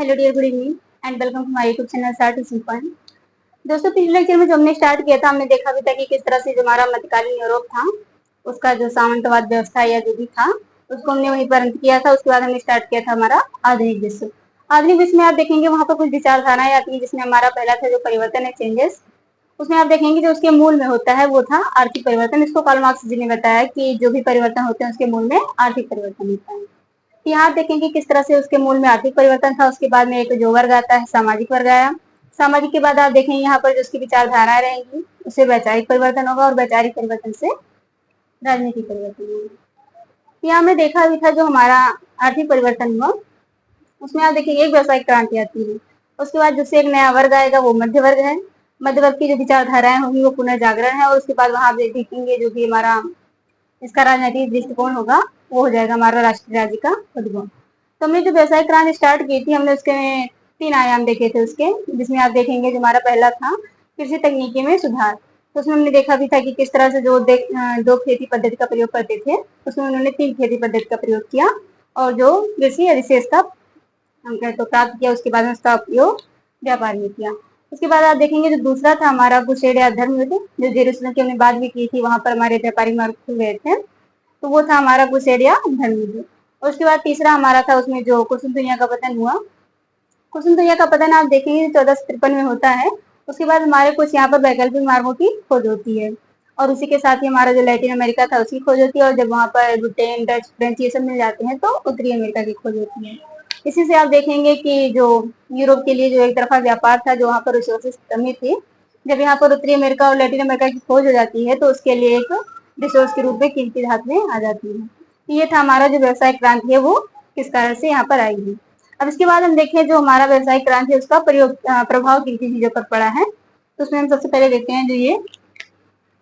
Hello dear, good evening and welcome to my YouTube channel start teaching point. दोस्तों, पिछले lecture में जो हमने स्टार्ट किया था, हमने देखा भी था कि किस तरह से जो हमारा मध्यकालीन यूरोप था, उसका जो सामंतवाद व्यवस्था या जो भी था, उसको हमने वहीं पर अंत किया था। उसके बाद हमने स्टार्ट किया था हमारा आधुनिक विश्व। आधुनिक विश्व में आप देखेंगे वहां पर कुछ विचारधाराएं आती है, जिसमें हमारा पहला था जो परिवर्तन है, चेंजेस। उसमें आप देखेंगे जो उसके मूल में होता है वो था आर्थिक परिवर्तन। इसको कार्ल मार्क्स जी ने बताया कि जो भी परिवर्तन होते हैं उसके मूल में आर्थिक परिवर्तन होता है। यहाँ देखेंगे किस तरह से उसके मूल में आर्थिक परिवर्तन था। उसके बाद में एक जो वर्ग आता है, सामाजिक वर्ग आया। सामाजिक के बाद आप देखेंगे यहाँ पर जो उसकी विचारधाराएं रहेंगी, उससे वैचारिक परिवर्तन होगा और वैचारिक परिवर्तन से राजनीतिक परिवर्तन होगा। यहाँ में देखा भी था जो हमारा आर्थिक परिवर्तन हुआ, उसमें आप देखेंगे एक व्यावसायिक क्रांति आती है। उसके बाद जिससे एक नया वर्ग आएगा वो मध्य वर्ग है। मध्य वर्ग की जो विचारधाराएं होंगी वो पुनर्जागरण है। और उसके बाद वहां देखेंगे जो भी हमारा इसका राजनीतिक दृष्टिकोण होगा वो हो जाएगा हमारा राष्ट्रीय राज्य का उद्गम। तो हमने जो व्यवसायिक क्रांति स्टार्ट की थी, हमने उसके 3 आयाम देखे थे उसके, जिसमें आप देखेंगे जो हमारा पहला था कृषि तकनीकी में सुधार। तो उसमें हमने देखा भी था कि किस तरह से जो दो खेती पद्धति का प्रयोग करते थे, उसमें उन्होंने 3 खेती पद्धति का प्रयोग किया और जो कृषि अधिशेष का हम कहें तो प्राप्त किया। उसके बाद में उसका उपयोग व्यापार में किया। उसके बाद आप देखेंगे जो दूसरा था हमारा क्रुसेड या धर्म युद्ध, जो जेरूसलम की हमने बात भी की थी, वहां पर हमारे व्यापारी मार्ग खुल गए थे, तो वो था हमारा क्रुसेड या धर्म युद्ध। और उसके बाद तीसरा हमारा था उसमें जो कुसुम दुनिया का पतन हुआ। कुसुम दुनिया का पतन आप देखेंगे 1453 में होता है। उसके बाद हमारे कुछ यहाँ पर वैकल्पिक मार्गों की खोज होती है और उसी के साथ ही हमारा जो लैटिन अमेरिका था उसकी खोज होती है। और जब वहाँ पर ब्रिटेन, डच, फ्रेंच ये सब मिल जाते हैं तो उत्तरी अमेरिका की खोज होती है। इसी से आप देखेंगे कि जो यूरोप के लिए जो एक तरफा व्यापार था, जो वहाँ पर रिसोर्सेज कमी थी, जब यहाँ पर उत्तरी अमेरिका और लैटिन अमेरिका की खोज हो जाती है तो उसके लिए एक रिसोर्स के रूप में कीमती धातुएं आ जाती है। ये था हमारा जो व्यवसायिक क्रांति है वो किस कारण से यहाँ पर आई है। अब इसके बाद हम देखें जो हमारा व्यवसायिक क्रांति है उसका प्रभाव किन किन चीजों पर पड़ा है। तो उसमें हम सबसे पहले देखते हैं जो ये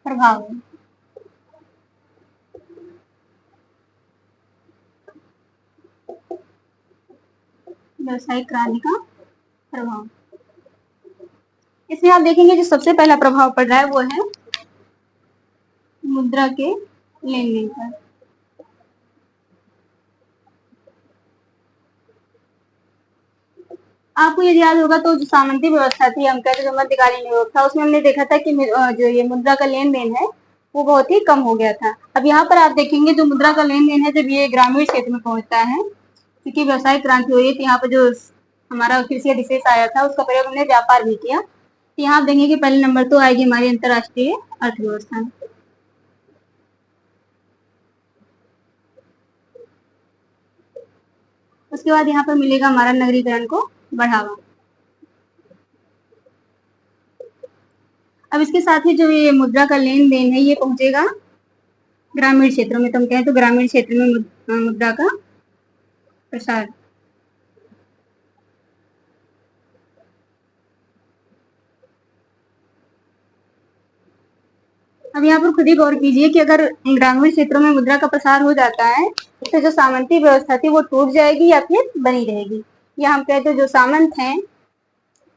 प्रभाव है। व्यवसायिक क्रांति का प्रभाव, इसमें आप देखेंगे जो सबसे पहला प्रभाव पड़ रहा है वो है मुद्रा के लेन देन पर। आपको यदि याद होगा तो जो सामंती व्यवस्था थी, हम कहते जो मध्यकालीन यूरोप था, उसमें हमने देखा था कि जो ये मुद्रा का लेन देन है वो बहुत ही कम हो गया था। अब यहाँ पर आप देखेंगे जो मुद्रा का लेन देन है जब ये ग्रामीण क्षेत्र में पहुंचता है, क्योंकि व्यवसायिक क्रांति हुई थी, यहाँ पर जो हमारा कृषि अधिशेष आया था उसका प्रयोग हमने व्यापार भी किया। तो यहाँ आप देखेंगे कि पहले नंबर तो आएगी हमारी अंतरराष्ट्रीय अर्थव्यवस्था। उसके बाद यहाँ पर मिलेगा हमारा नगरीकरण को बढ़ावा। अब इसके साथ ही जो ये मुद्रा का लेन देन है ये पहुंचेगा ग्रामीण क्षेत्रों में। तो हम कहें तो ग्रामीण क्षेत्र में मुद्रा का प्रसार। अब यहाँ पर खुद ही गौर कीजिए कि अगर ग्रामीण क्षेत्रों में मुद्रा का प्रसार हो जाता है तो जो सामंती व्यवस्था थी वो टूट जाएगी या फिर बनी रहेगी। या हम कहते हैं जो सामंत हैं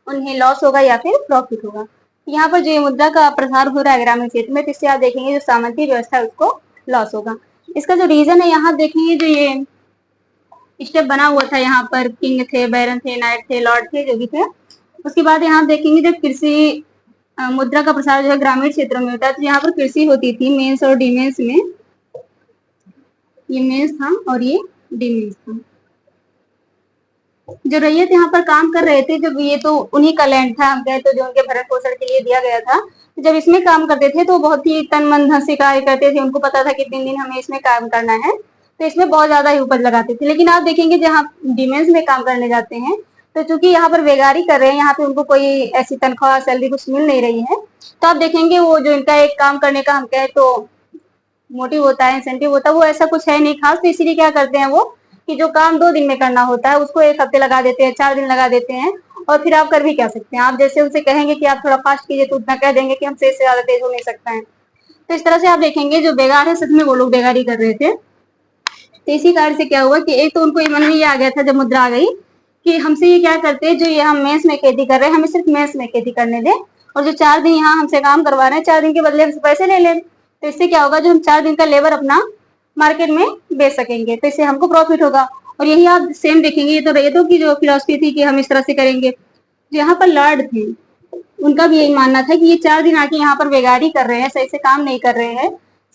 उन्हें लॉस होगा या फिर प्रॉफिट होगा। यहाँ पर जो मुद्रा का प्रसार हो रहा है ग्रामीण क्षेत्र में, तो इससे आप देखेंगे जो सामंती व्यवस्था है उसको लॉस होगा। इसका जो रीजन है यहाँ देखेंगे जो ये स्टेप बना हुआ था, यहाँ पर किंग थे, बैरन थे, नाइट थे, लॉर्ड थे, जो भी थे। उसके बाद यहाँ देखेंगे जब कृषि मुद्रा का प्रसार जो है ग्रामीण क्षेत्रों में होता है, तो यहाँ पर कृषि होती थी मेंस और डिमेंस में। ये मेंस था और ये डिमेंस था। जो रैयत यहाँ पर काम कर रहे थे, जब ये तो उन्हीं का लैंड था, हम कहे तो जो उनके भरण पोषण के लिए दिया गया था, तो जब इसमें काम करते थे तो बहुत ही तन मन धन से कार्य करते थे। उनको पता था कि 3 दिन हमें इसमें काम करना है, तो इसमें बहुत ज्यादा ही उपज लगाते थे। लेकिन आप देखेंगे जहाँ डिमेंस में काम करने जाते हैं तो चूंकि यहाँ पर बेगारी कर रहे हैं, यहाँ पे उनको कोई ऐसी तनख्वाह सैलरी कुछ मिल नहीं रही है, तो आप देखेंगे वो जो इनका एक काम करने का हम कहे तो मोटिव होता है, इंसेंटिव होता है, वो ऐसा कुछ है नहीं खास। तो इसीलिए क्या करते हैं वो कि जो काम 2 दिन में करना होता है उसको 1 हफ्ते लगा देते हैं, 4 दिन लगा देते हैं। और फिर आप कर भी क्या सकते हैं, आप जैसे उनसे कहेंगे कि आप थोड़ा फास्ट कीजिए तो उतना कह देंगे कि हमसे इससे ज्यादा तेज हो नहीं सकता है। तो इस तरह से आप देखेंगे जो बेगार है सच में वो लोग बेगारी कर रहे थे। तो इसी कारण से क्या हुआ कि एक तो उनको मन में ये आ गया था जब मुद्रा आ गई कि हमसे ये क्या करते हैं, जो ये हम मेस में खेती कर रहे हैं हमें सिर्फ मेस में खेती करने दें, और जो 4 दिन यहाँ हमसे काम करवा रहे हैं 4 दिन के बदले हमसे पैसे ले लें। तो इससे क्या होगा, जो हम 4 दिन का लेबर अपना मार्केट में बेच सकेंगे, तो इससे हमको प्रॉफिट होगा। और यही आप सेम देखेंगे, ये तो की जो फिलोसफी थी कि हम इस तरह से करेंगे। तो यहाँ पर लॉर्ड थे, उनका भी यही मानना था कि ये 4 दिन आके यहाँ पर बेगारी कर रहे हैं, सही से काम नहीं कर रहे हैं,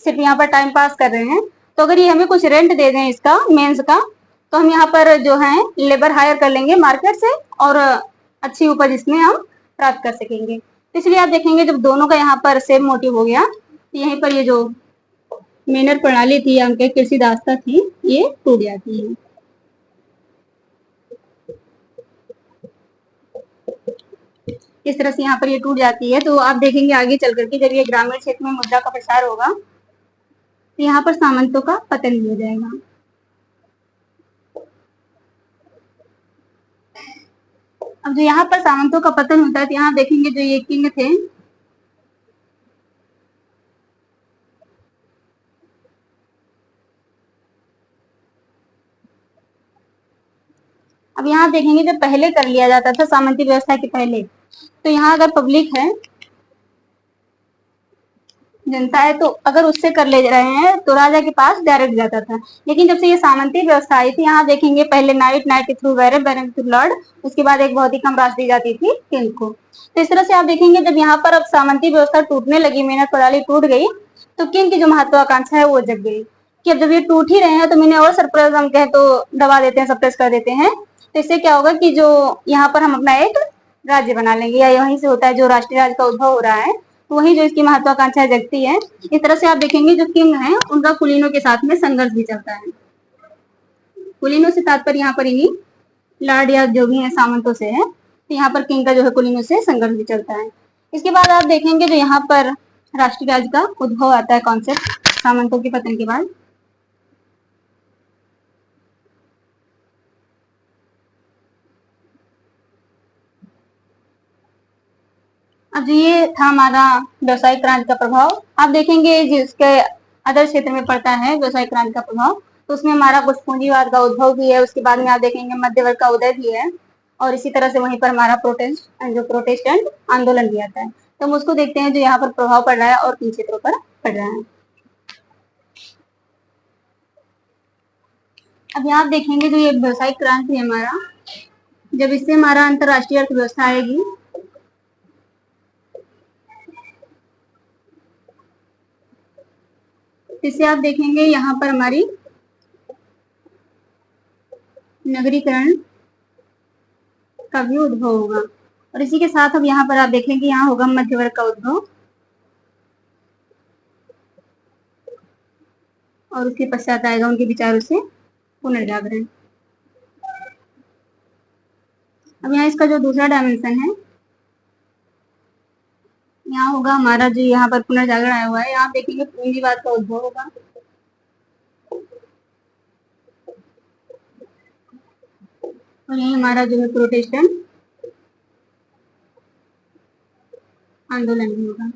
सिर्फ यहाँ पर टाइम पास कर रहे हैं। तो अगर ये हमें कुछ रेंट दे दें इसका मेंस का, तो हम यहाँ पर जो है लेबर हायर कर लेंगे मार्केट से और अच्छी उपज इसमें हम प्राप्त कर सकेंगे। तो इसलिए आप देखेंगे जब दोनों का यहाँ पर सेम मोटिव हो गया, तो यहीं पर ये जो मेनर प्रणाली थी, उनके कृषि दास्ता थी, ये टूट जाती है। इस तरह से यहाँ पर ये टूट जाती है। तो आप देखेंगे आगे चल करके जब ये ग्रामीण क्षेत्र में मुद्रा का प्रसार होगा, तो यहाँ पर सामंतों का पतन हो जाएगा। अब जो यहाँ पर सामंतों का पतन होता है, तो यहाँ देखेंगे जो ये किंग थे, अब यहाँ देखेंगे जब पहले कर लिया जाता था सामंती व्यवस्था के पहले, तो यहाँ अगर पब्लिक है, जनता है, तो अगर उससे कर ले रहे हैं तो राजा के पास डायरेक्ट जाता था। लेकिन जब से ये सामंती व्यवस्था आई थी, यहाँ देखेंगे पहले नाइट के थ्रू बैरन, बैरन के थ्रू लॉर्ड, उसके बाद एक बहुत ही कम राशि दी जाती थी किंग को। तो इस तरह से आप देखेंगे जब यहाँ पर अब सामंती व्यवस्था टूटने लगी, मेहनत प्रणाली टूट गई, तो किंग की जो महत्वाकांक्षा है वो जग गई कि अब जब ये टूट ही रहे हैं तो मैंने और सरप्राइज हम कहें तो दबा देते हैं, सप्रेस कर देते हैं। तो इससे क्या होगा कि जो यहाँ पर हम अपना एक राज्य बना लेंगे, या यहीं से होता है जो राष्ट्रीय राज्य का उद्भव हो रहा है, तो वही जो इसकी महत्वाकांक्षा जगती है। इस तरह से आप देखेंगे जो किंग है उनका कुलीनों के साथ में संघर्ष भी चलता है। कुलीनों से तात्पर्य यहाँ पर इन्हीं लॉर्ड या जो भी है सामंतों से है, तो यहाँ पर किंग का जो है कुलीनों से संघर्ष भी चलता है। इसके बाद आप देखेंगे जो यहाँ पर राष्ट्रीय राज्य का उद्भव आता है कॉन्सेप्ट सामंतों के पतन के बाद। अब ये था हमारा व्यवसायिक क्रांति का प्रभाव। आप देखेंगे जिसके अदर क्षेत्र में पड़ता है व्यवसायिक क्रांति का प्रभाव, तो उसमें हमारा कुछ पूंजीवाद का उद्भव भी है, उसके बाद में आप देखेंगे मध्य वर्ग का उदय भी है, और इसी तरह से वहीं पर हमारा प्रोटेस्टेंट आंदोलन भी आता है। तो हम उसको देखते हैं जो यहाँ पर प्रभाव पड़ रहा है और किन क्षेत्रों पर पड़ रहा है। अब यहाँ आप देखेंगे जो ये व्यवसायिक क्रांति है हमारा, जब इससे हमारा अंतरराष्ट्रीय अर्थव्यवस्था आएगी, इससे आप देखेंगे यहाँ पर हमारी नगरीकरण का भी उद्भव होगा, और इसी के साथ अब यहाँ पर आप देखेंगे यहाँ होगा मध्य वर्ग का उद्भव, और उसके पश्चात आएगा उनके विचारों से पुनर्जागरण। अब यहाँ इसका जो दूसरा डायमेंशन है, यहाँ होगा हमारा जो यहाँ पर पुनर्जागरण आया हुआ है, यहाँ देखेंगे पूंजीवाद का उद्भव होगा, और यही हमारा जो है प्रोटेस्टेंट आंदोलन भी होगा।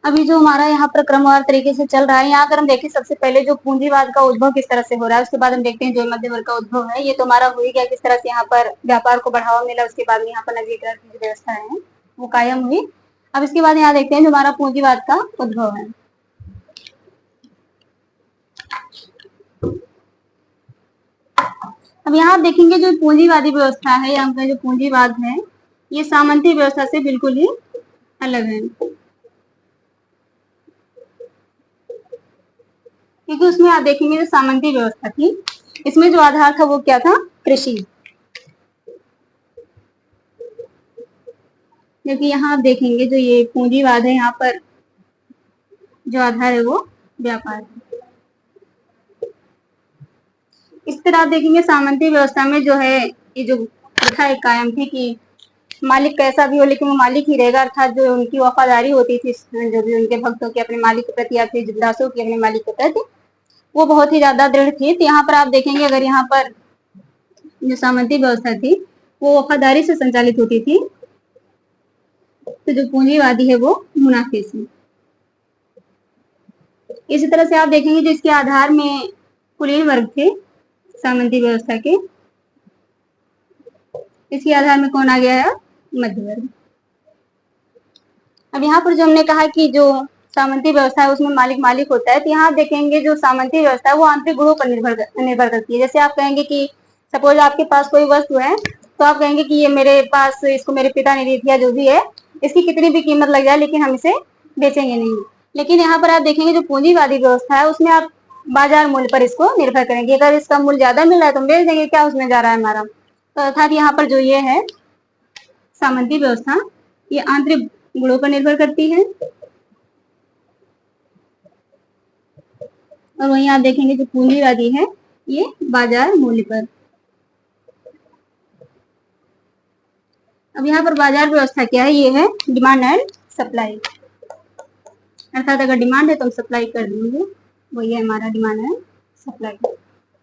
अभी जो हमारा यहाँ पर क्रमवार तरीके से चल रहा है, यहाँ अगर हम देखें सबसे पहले जो पूंजीवाद का उद्भव किस तरह से हो रहा है, उसके बाद हम देखते हैं जो मध्य वर्ग का उद्भव है, ये तो हमारा हो ही गया, किस तरह से यहाँ पर व्यापार को बढ़ावा मिला, उसके बाद में यहाँ पर नगरीकरण की जो व्यवस्था है वो कायम हुई। अब इसके बाद यहाँ देखते हैं जो हमारा पूंजीवाद का उद्भव है। अब यहाँ आप देखेंगे जो पूंजीवादी व्यवस्था है या जो पूंजीवाद है, ये सामंती व्यवस्था से बिल्कुल ही अलग है, क्योंकि उसमें आप देखेंगे जो सामंती व्यवस्था थी, इसमें जो आधार था वो क्या था, कृषि। क्योंकि यहाँ आप देखेंगे जो ये पूंजीवाद है, यहाँ पर जो आधार है वो व्यापार है। इस तरह आप देखेंगे सामंती व्यवस्था में जो है ये जो प्रथा एक कायम थी कि मालिक कैसा भी हो लेकिन वो मालिक ही रहेगा, अर्थात जो उनकी वफादारी होती थी, जो भी उनके भक्तों की अपने मालिक के प्रति या फिर दासों की अपने मालिक के प्रति, वो बहुत ही ज्यादा दृढ़ थी। तो यहाँ पर आप देखेंगे अगर यहाँ पर जो सामंती व्यवस्था थी वो वफादारी से संचालित होती थी, तो जो पूंजीवादी है वो मुनाफे से। इसी तरह से आप देखेंगे जो इसके आधार में कुलीन वर्ग थे सामंती व्यवस्था के, इसके आधार में कौन आ गया है, मध्य वर्ग। अब यहाँ पर जो हमने कहा कि जो सामंती व्यवस्था है उसमें मालिक मालिक होता है। तो यहाँ आप देखेंगे जो सामंती व्यवस्था है वो आंतरिक गुणों पर निर्भर करती है। जैसे आप कहेंगे कि सपोज आपके पास कोई वस्तु है, तो आप कहेंगे कि ये मेरे पास, इसको मेरे पिता ने दी थी या जो भी है, इसकी कितनी भी कीमत लग जाए लेकिन हम इसे बेचेंगे नहीं। लेकिन यहाँ पर आप देखेंगे जो पूंजीवादी व्यवस्था है उसमें आप बाजार मूल्य पर इसको निर्भर करेंगे। अगर इसका मूल्य ज्यादा मिल रहा है तो हम बेच देंगे, क्या उसमें जा रहा है हमारा। तो अर्थात यहाँ पर जो ये है सामंती व्यवस्था, ये आंतरिक गुणों पर निर्भर करती है। और वहीं आप देखेंगे जो पूंजीवादी है ये बाजार मूल्य पर। अब यहाँ पर बाजार व्यवस्था क्या है, ये है डिमांड एंड सप्लाई। अर्थात अगर डिमांड है तो हम सप्लाई कर देंगे, वही है हमारा डिमांड एंड सप्लाई।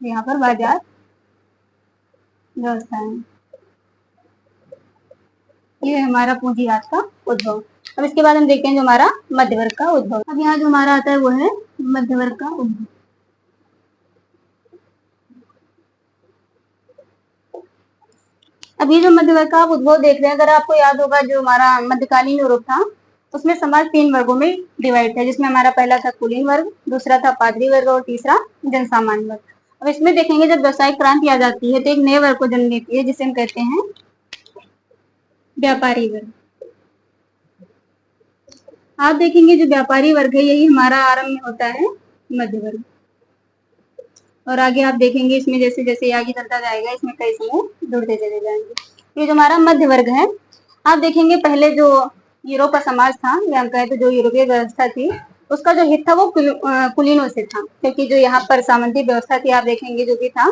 यहाँ पर बाजार व्यवस्था है, ये है हमारा पूंजीवाद का उद्भव। अब इसके बाद हम देखते हैं जो हमारा मध्य वर्ग का उद्भव। अब यहाँ जो हमारा आता है वो है मध्य वर्ग का उद्भव। अब ये जो मध्य वर्ग का आप उद्भव देख रहे हैं, अगर आपको याद होगा जो हमारा मध्यकालीन यूरोप था उसमें समाज 3 वर्गों में डिवाइड था, जिसमें हमारा पहला था कुलीन वर्ग, दूसरा था पादरी वर्ग और तीसरा जनसामान्य वर्ग। अब इसमें देखेंगे जब व्यवसायिक क्रांति आ जाती है तो एक नए वर्ग को जन्म देती है जिसे हम कहते हैं व्यापारी वर्ग। आप देखेंगे जो व्यापारी वर्ग है यही हमारा आरंभ में होता है मध्य वर्ग। और आगे आप देखेंगे इसमें जैसे जैसे आगे चलता जाएगा इसमें कई समूह जुड़ते चले जाएंगे। ये जो हमारा मध्य वर्ग है, आप देखेंगे पहले जो यूरोप का समाज था या हम कहें तो जो यूरोपीय व्यवस्था थी उसका जो हित था वो कुलीनों से था, क्योंकि जो यहाँ पर सामंती व्यवस्था थी आप देखेंगे जो भी था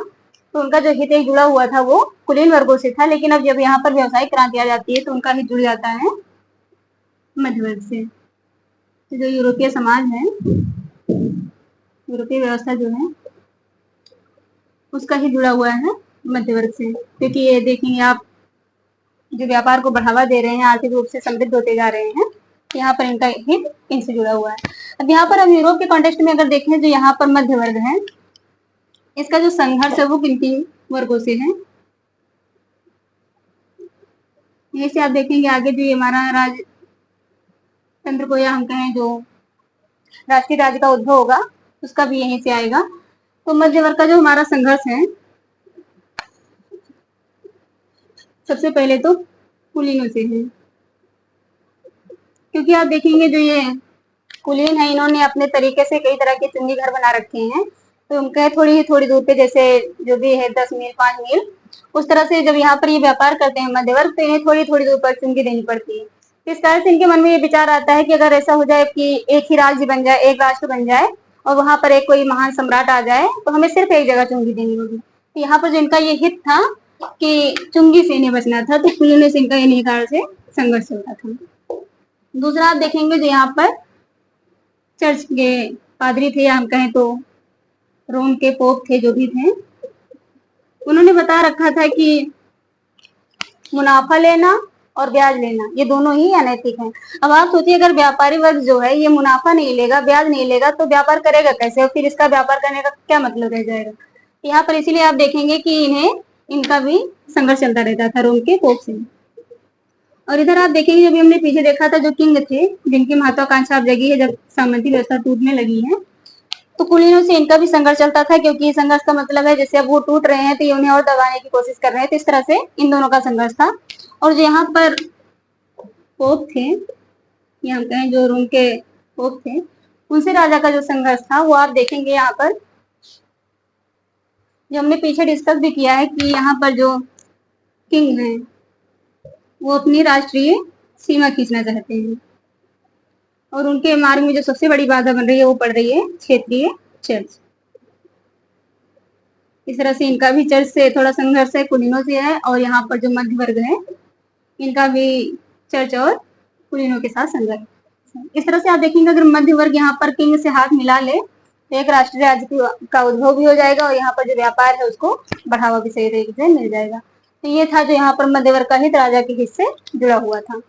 तो उनका जो हित जुड़ा हुआ था वो कुलीन वर्गों से था। लेकिन अब जब यहाँ पर व्यवसायिक क्रांति आ जाती है तो उनका हित जुड़ जाता है मध्य वर्ग से। तो जो यूरोपीय समाज है, यूरोपीय व्यवस्था जो है उसका ही जुड़ा हुआ है मध्य वर्ग से, क्योंकि ये देखेंगे आप जो व्यापार को बढ़ावा दे रहे हैं, आर्थिक रूप से समृद्ध होते जा रहे हैं, यहाँ पर इनका हित इनसे जुड़ा हुआ है। अब यहाँ पर हम यूरोप के कॉन्टेक्स्ट में अगर देखें जो यहाँ पर मध्य वर्ग है इसका जो संघर्ष है वो किन किन वर्गों से है, यही से आप देखेंगे आगे जो ये हमारा राजतंत्र को या हम कहें जो राष्ट्रीय राज्य का उद्भव होगा उसका भी यहीं से आएगा। तो मध्य वर्ग का जो हमारा संघर्ष है सबसे पहले तो कुलीनों से है, क्योंकि आप देखेंगे जो ये कुलीन है इन्होंने अपने तरीके से कई तरह के चुंगी घर बना रखे हैं। तो उनके थोड़ी दूर पे जैसे जो भी है 10 मील 5 मील उस तरह से जब यहाँ पर ये व्यापार करते हैं मध्य वर्ग तो इन्हें थोड़ी दूर पर चुंगी देनी पड़ती है। इस कारण से इनके मन में ये विचार आता है कि अगर ऐसा हो जाए कि एक ही राज्य बन जाए, एक राष्ट्र बन जाए और वहां पर एक कोई महान सम्राट आ जाए तो हमें सिर्फ एक जगह चुंगी देनी होगी। तो यहाँ पर जो इनका ये हित था कि चुंगी से इन्हें बचना था, तो कुलीनों से इनका इन्हीं कारण से संघर्ष चलता था। दूसरा आप देखेंगे जो यहाँ पर चर्च के पादरी थे या हम कहें तो रोम के पोप थे जो भी थे, उन्होंने बता रखा था कि मुनाफा लेना और ब्याज लेना ये दोनों ही अनैतिक हैं। अब आप सोचिए अगर व्यापारी वर्ग जो है ये मुनाफा नहीं लेगा, ब्याज नहीं लेगा तो व्यापार करेगा कैसे और फिर इसका व्यापार करने का क्या मतलब रह जाएगा। यहाँ पर इसीलिए आप देखेंगे कि इनका भी संघर्ष चलता रहता था रोम के पोप से। और इधर आप देखेंगे जब हमने पीछे देखा था जो किंग थे जिनकी महत्वाकांक्षा अब जगी है जब सामंती व्यवस्था टूटने लगी है, तो कुलीनों से इनका भी संघर्ष चलता था, क्योंकि संघर्ष का मतलब है जैसे अब वो टूट रहे हैं तो ये उन्हें और दबाने की कोशिश कर रहे हैं, तो इस तरह से इन दोनों का संघर्ष था। और जो यहाँ पर पोप थे या हम कहें जो रोम के पोप थे उनसे राजा का जो संघर्ष था वो आप देखेंगे यहाँ पर जो हमने पीछे डिस्कस भी किया है कि यहाँ पर जो किंग हैं वो अपनी राष्ट्रीय सीमा खींचना चाहते हैं और उनके मार्ग में जो सबसे बड़ी बाधा बन रही है वो पड़ रही है क्षेत्रीय चर्च। इस तरह से इनका भी चर्च से थोड़ा संघर्ष है, कुलीनों से है। और यहाँ पर जो मध्य वर्ग है इनका भी चर्च और कुलीनों के साथ संघर्ष। इस तरह से आप देखेंगे अगर मध्य वर्ग यहाँ पर किंग से हाथ मिला ले तो एक राष्ट्रीय राज्य का उद्भव भी हो जाएगा और यहाँ पर जो व्यापार है उसको बढ़ावा भी सही तरीके से मिल जाएगा। तो ये था जो यहाँ पर मध्य वर्ग का हित राजा के हित से जुड़ा हुआ था।